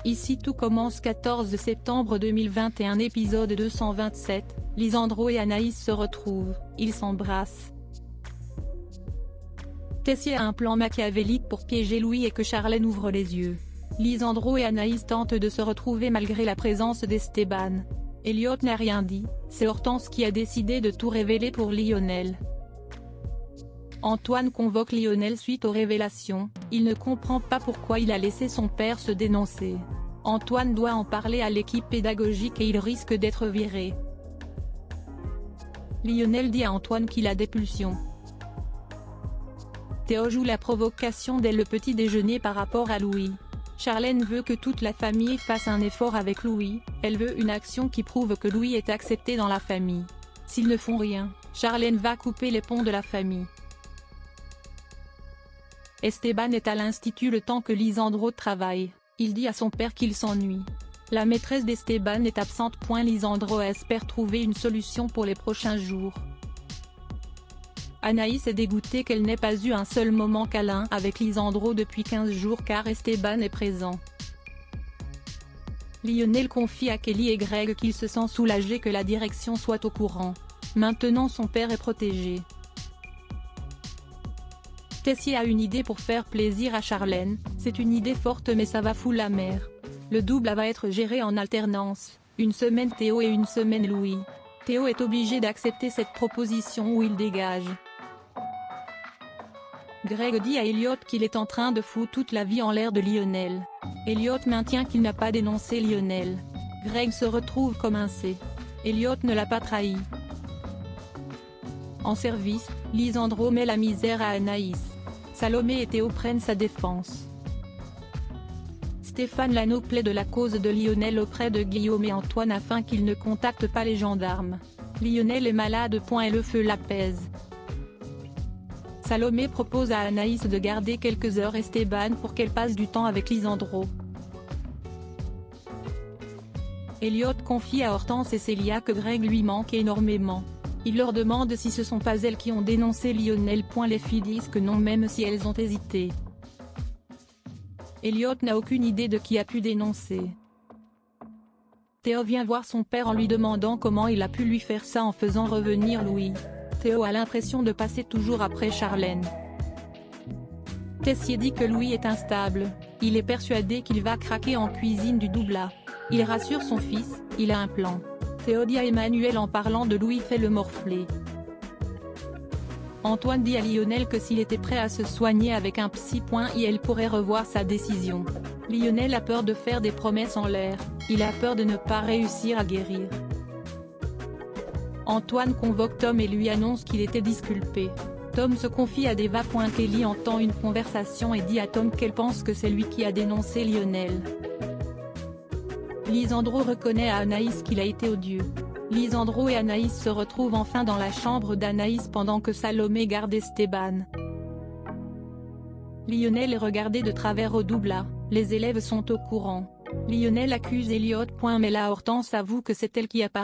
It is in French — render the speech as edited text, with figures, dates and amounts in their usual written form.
Ici tout commence 14 septembre 2021 épisode 227, Lisandro et Anaïs se retrouvent, ils s'embrassent. Tessier a un plan machiavélique pour piéger Louis et que Charlène ouvre les yeux. Lisandro et Anaïs tentent de se retrouver malgré la présence d'Esteban. Elliot n'a rien dit, c'est Hortense qui a décidé de tout révéler pour Lionel. Antoine convoque Lionel suite aux révélations, il ne comprend pas pourquoi il a laissé son père se dénoncer. Antoine doit en parler à l'équipe pédagogique et il risque d'être viré. Lionel dit à Antoine qu'il a des pulsions. Théo joue la provocation dès le petit déjeuner par rapport à Louis. Charlène veut que toute la famille fasse un effort avec Louis, elle veut une action qui prouve que Louis est accepté dans la famille. S'ils ne font rien, Charlène va couper les ponts de la famille. Esteban est à l'institut le temps que Lisandro travaille, il dit à son père qu'il s'ennuie. La maîtresse d'Esteban est absente. Lisandro espère trouver une solution pour les prochains jours. Anaïs est dégoûtée qu'elle n'ait pas eu un seul moment câlin avec Lisandro depuis 15 jours car Esteban est présent. Lionel confie à Kelly et Greg qu'il se sent soulagé que la direction soit au courant. Maintenant son père est protégé. Tessier a une idée pour faire plaisir à Charlène, c'est une idée forte mais ça va foutre la mer. Le double va être géré en alternance, une semaine Théo et une semaine Louis. Théo est obligé d'accepter cette proposition où il dégage. Greg dit à Elliot qu'il est en train de foutre toute la vie en l'air de Lionel. Elliot maintient qu'il n'a pas dénoncé Lionel. Greg se retrouve comme un C. Elliot ne l'a pas trahi. En service, Lisandro met la misère à Anaïs. Salomé et Théo prennent sa défense. Stéphane Lano plaide la cause de Lionel auprès de Guillaume et Antoine afin qu'ils ne contactent pas les gendarmes. Lionel est malade. Et le feu l'apaise. Salomé propose à Anaïs de garder quelques heures Esteban pour qu'elle passe du temps avec Lisandro. Elliot confie à Hortense et Célia que Greg lui manque énormément. Il leur demande si ce sont pas elles qui ont dénoncé Lionel. Les filles disent que non même si elles ont hésité. Elliot n'a aucune idée de qui a pu dénoncer. Théo vient voir son père en lui demandant comment il a pu lui faire ça en faisant revenir Louis. Théo a l'impression de passer toujours après Charlène. Tessier dit que Louis est instable, il est persuadé qu'il va craquer en cuisine du double A. Il rassure son fils, il a un plan. Théo dit à Emmanuel en parlant de Louis fait le morflé. Antoine dit à Lionel que s'il était prêt à se soigner avec un psy. Elle pourrait revoir sa décision. Lionel a peur de faire des promesses en l'air, il a peur de ne pas réussir à guérir. Antoine convoque Tom et lui annonce qu'il était disculpé. Tom se confie à Deva. Kelly entend une conversation et dit à Tom qu'elle pense que c'est lui qui a dénoncé Lionel. Lisandro reconnaît à Anaïs qu'il a été odieux. Lisandro et Anaïs se retrouvent enfin dans la chambre d'Anaïs pendant que Salomé garde Esteban. Lionel est regardé de travers au double A, les élèves sont au courant. Lionel accuse Elliot. Mais la Hortense avoue que c'est elle qui a parlé.